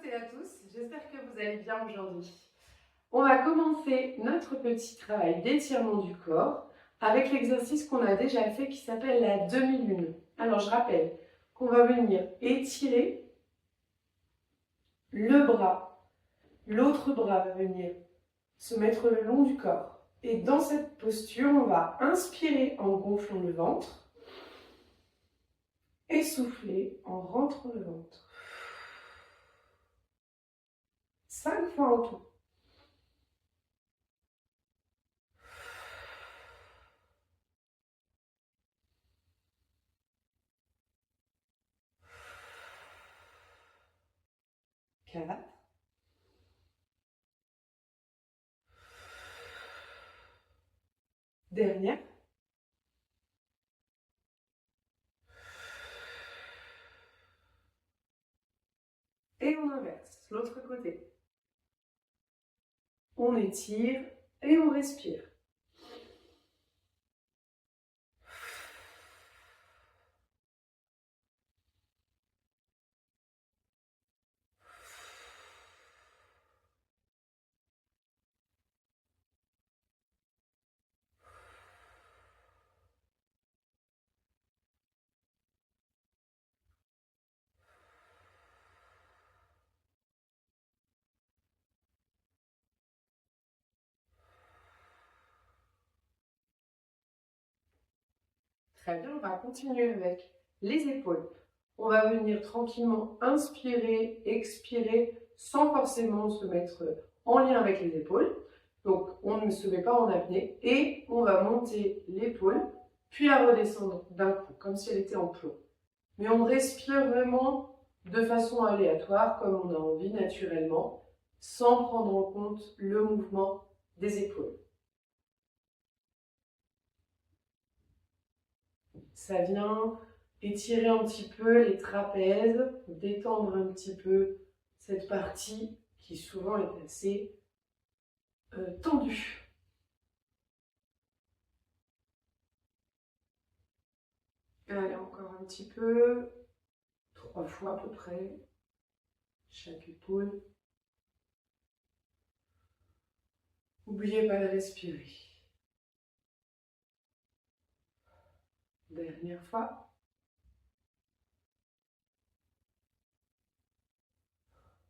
et à tous, j'espère que vous allez bien aujourd'hui. On va commencer notre petit travail d'étirement du corps avec l'exercice qu'on a déjà fait qui s'appelle la demi-lune. Alors je rappelle qu'on va venir étirer le bras, l'autre bras va venir se mettre le long du corps. Et dans cette posture, on va inspirer en gonflant le ventre et souffler en rentrant le ventre. 5 fois en tout. Quatre. Dernière. Et on inverse, l'autre côté. On étire et on respire. Très bien, on va continuer avec les épaules. On va venir tranquillement inspirer, expirer, sans forcément se mettre en lien avec les épaules. Donc, on ne se met pas en apnée et on va monter l'épaule, puis la redescendre d'un coup, comme si elle était en plomb. Mais on respire vraiment de façon aléatoire, comme on a envie naturellement, sans prendre en compte le mouvement des épaules. Ça vient étirer un petit peu les trapèzes, détendre un petit peu cette partie qui souvent est assez tendue. Allez, encore un petit peu, 3 fois à peu près, chaque épaule. N'oubliez pas de respirer. Dernière fois.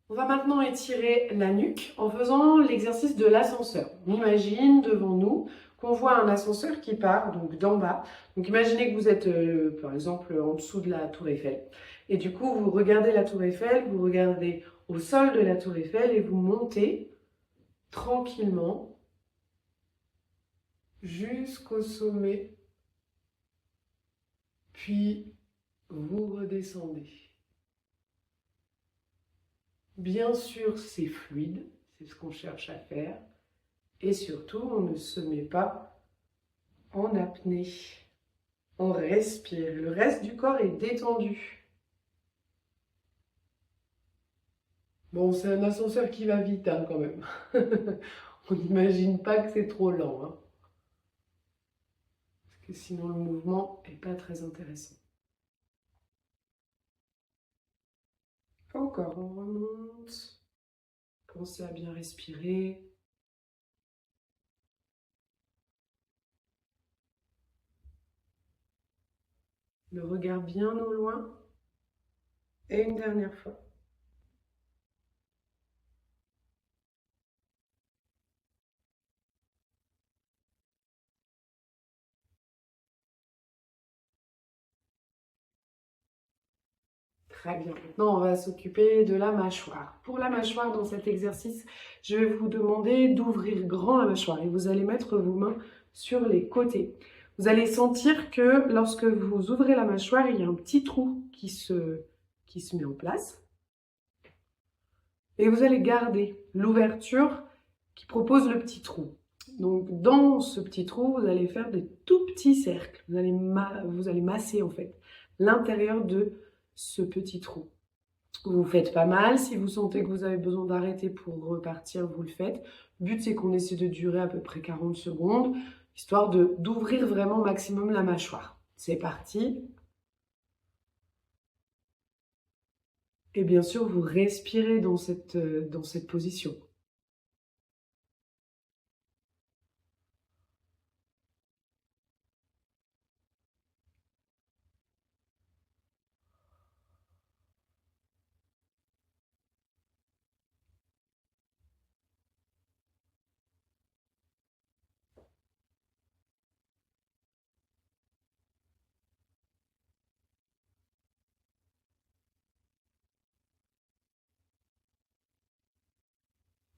On va maintenant étirer la nuque en faisant l'exercice de l'ascenseur. On imagine devant nous qu'on voit un ascenseur qui part donc d'en bas. Donc imaginez que vous êtes par exemple en dessous de la tour Eiffel. Et du coup, vous regardez la tour Eiffel, vous regardez au sol de la tour Eiffel et vous montez tranquillement jusqu'au sommet. Puis vous redescendez. Bien sûr, c'est fluide, c'est ce qu'on cherche à faire. Et surtout, on ne se met pas en apnée. On respire. Le reste du corps est détendu. Bon, c'est un ascenseur qui va vite hein, quand même. On n'imagine pas que c'est trop lent. Hein. Parce que sinon, le mouvement n'est pas très intéressant. Encore, on remonte. Pensez à bien respirer. Le regard bien au loin. Et une dernière fois. Très bien. Maintenant, on va s'occuper de la mâchoire. Pour la mâchoire, dans cet exercice, je vais vous demander d'ouvrir grand la mâchoire et vous allez mettre vos mains sur les côtés. Vous allez sentir que lorsque vous ouvrez la mâchoire, il y a un petit trou qui se met en place. Et vous allez garder l'ouverture qui propose le petit trou. Donc, dans ce petit trou, vous allez faire des tout petits cercles. Vous allez masser en fait l'intérieur de ce petit trou. Vous faites pas mal. Si vous sentez que vous avez besoin d'arrêter pour repartir, vous le faites. Le but, c'est qu'on essaie de durer à peu près 40 secondes, histoire d'ouvrir vraiment au maximum la mâchoire. C'est parti. Et bien sûr, vous respirez dans cette position.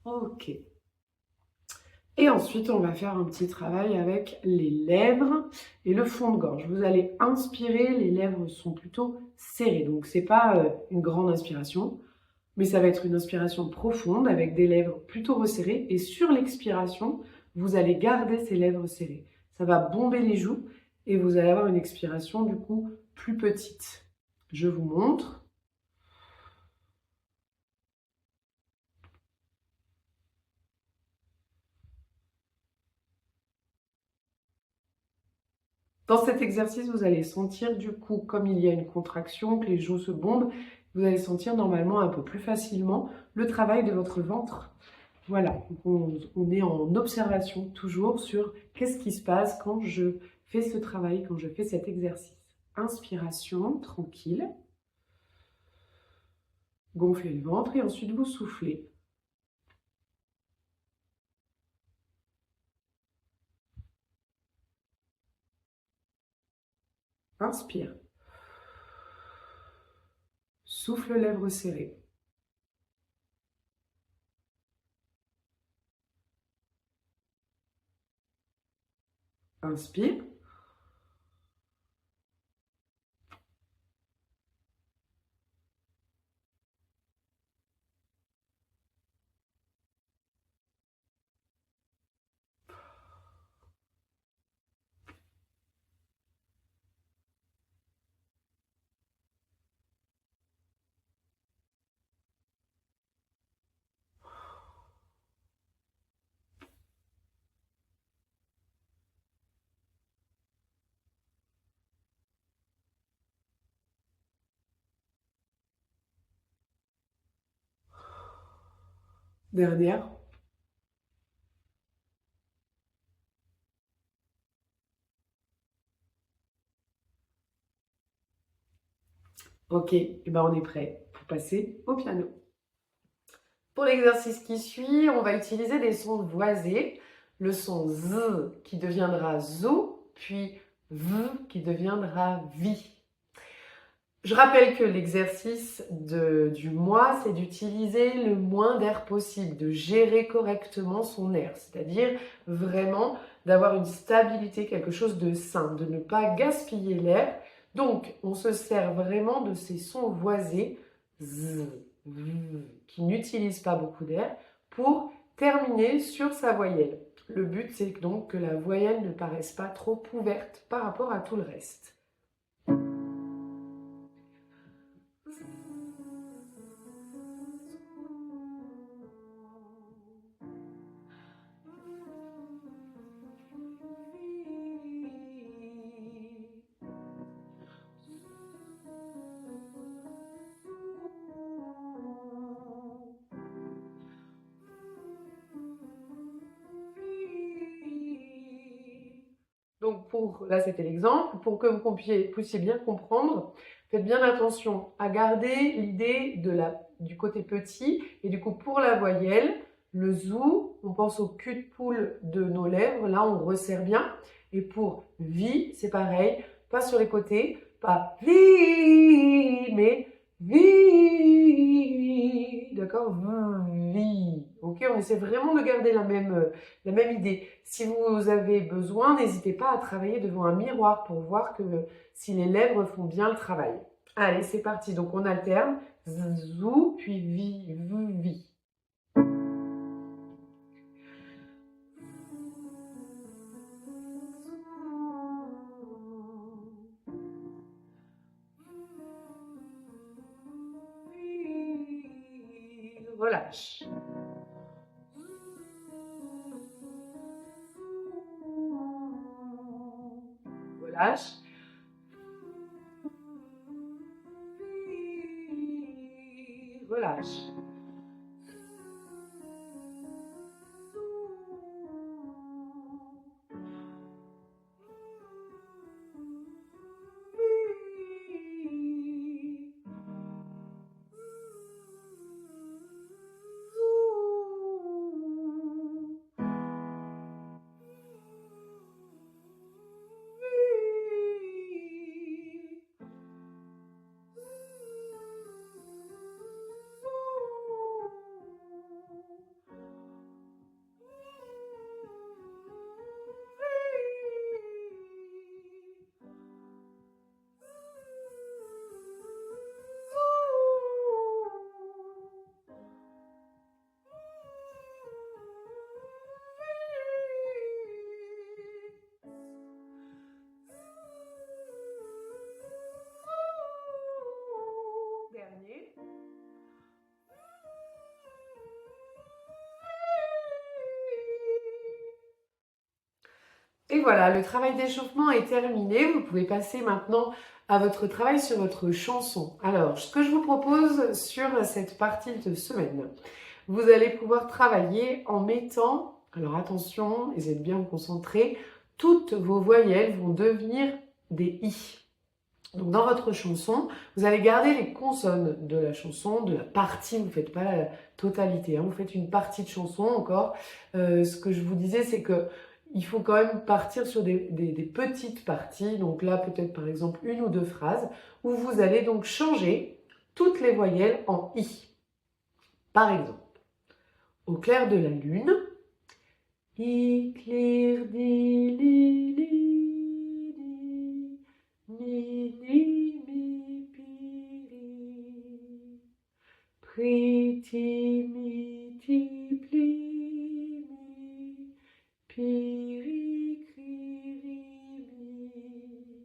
Ok. Et ensuite, on va faire un petit travail avec les lèvres et le fond de gorge. Vous allez inspirer, les lèvres sont plutôt serrées. Donc, c'est pas une grande inspiration, mais ça va être une inspiration profonde avec des lèvres plutôt resserrées. Et sur l'expiration, vous allez garder ces lèvres serrées. Ça va bomber les joues et vous allez avoir une expiration du coup plus petite. Je vous montre. Dans cet exercice, vous allez sentir du coup, comme il y a une contraction, que les joues se bombent, vous allez sentir normalement un peu plus facilement le travail de votre ventre. Voilà, donc on est en observation toujours sur qu'est-ce qui se passe quand je fais ce travail, quand je fais cet exercice. Inspiration, tranquille. Gonflez le ventre et ensuite vous soufflez. Inspire. Souffle, lèvres serrées. Inspire. Dernière. Ok, et ben on est prêt pour passer au piano. Pour l'exercice qui suit, on va utiliser des sons voisés. Le son Z qui deviendra ZO, puis V qui deviendra VI. Je rappelle que l'exercice du moi, c'est d'utiliser le moins d'air possible, de gérer correctement son air, c'est-à-dire vraiment d'avoir une stabilité, quelque chose de sain, de ne pas gaspiller l'air. Donc, on se sert vraiment de ces sons voisés, Z, V, qui n'utilisent pas beaucoup d'air, pour terminer sur sa voyelle. Le but, c'est donc que la voyelle ne paraisse pas trop ouverte par rapport à tout le reste. Donc là c'était l'exemple, pour que vous puissiez bien comprendre, faites bien attention à garder l'idée du côté petit, et du coup pour la voyelle, le zou, on pense au cul de poule de nos lèvres, là on resserre bien, et pour vi, c'est pareil, pas sur les côtés, pas vi, mais vi, d'accord, vi, ok, on essaie vraiment de garder la même idée. Si vous avez besoin, n'hésitez pas à travailler devant un miroir pour voir si les lèvres font bien le travail. Allez, c'est parti. Donc, on alterne. Zou, puis vi, vu, vi. Relâche. Relâche. relâche. Dernier. Et voilà, le travail d'échauffement est terminé. Vous pouvez passer maintenant à votre travail sur votre chanson. Alors, ce que je vous propose sur cette partie de semaine, vous allez pouvoir travailler en mettant, alors attention, essayez de bien vous concentrer, toutes vos voyelles vont devenir des i. Donc dans votre chanson, vous allez garder les consonnes de la chanson, de la partie, vous ne faites pas la totalité, hein, vous faites une partie de chanson encore. Ce que je vous disais, c'est que il faut quand même partir sur des petites parties, donc là peut-être par exemple une ou deux phrases, où vous allez donc changer toutes les voyelles en i. Par exemple, au clair de la lune, i, clair, di, li, li. Mi, ni, mi, pi, ri. Pri, ti, mi, ti, pli, mi. Pi, ri, cri, ri, mi.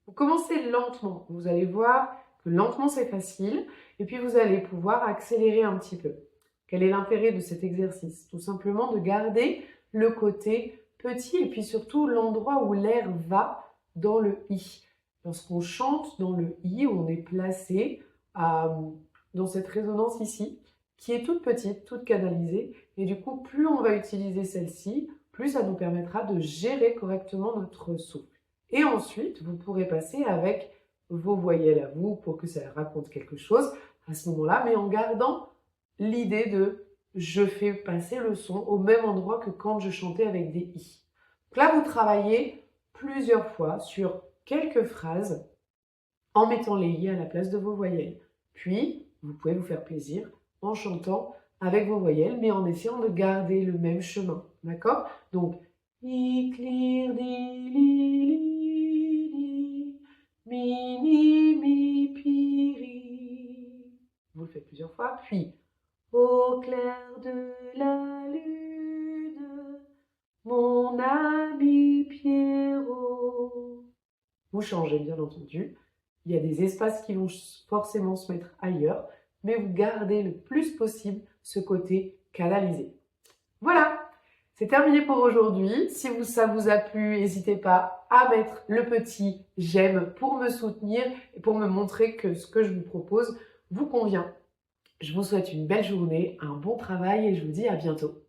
Vous commencez lentement. Vous allez voir que lentement c'est facile. Et puis vous allez pouvoir accélérer un petit peu. Quel est l'intérêt de cet exercice? Tout simplement de garder le côté petit et puis surtout l'endroit où l'air va dans le i. Lorsqu'on chante dans le i, on est placé dans cette résonance ici, qui est toute petite, toute canalisée. Et du coup, plus on va utiliser celle-ci, plus ça nous permettra de gérer correctement notre souffle. Et ensuite, vous pourrez passer avec vos voyelles à vous pour que ça raconte quelque chose à ce moment-là, mais en gardant l'idée de je fais passer le son au même endroit que quand je chantais avec des i. Donc là, vous travaillez plusieurs fois sur quelques phrases en mettant les i à la place de vos voyelles. Puis, vous pouvez vous faire plaisir en chantant avec vos voyelles, mais en essayant de garder le même chemin. D'accord? Donc, i, clear, di, li, li, li, mi, ni, mi, pi, ri. Vous le faites plusieurs fois. Puis, au clair de la lune, mon ami Pierrot. Vous changez, bien entendu. Il y a des espaces qui vont forcément se mettre ailleurs, mais vous gardez le plus possible ce côté canalisé. Voilà, c'est terminé pour aujourd'hui. Si ça vous a plu, n'hésitez pas à mettre le petit j'aime pour me soutenir et pour me montrer que ce que je vous propose vous convient. Je vous souhaite une belle journée, un bon travail et je vous dis à bientôt.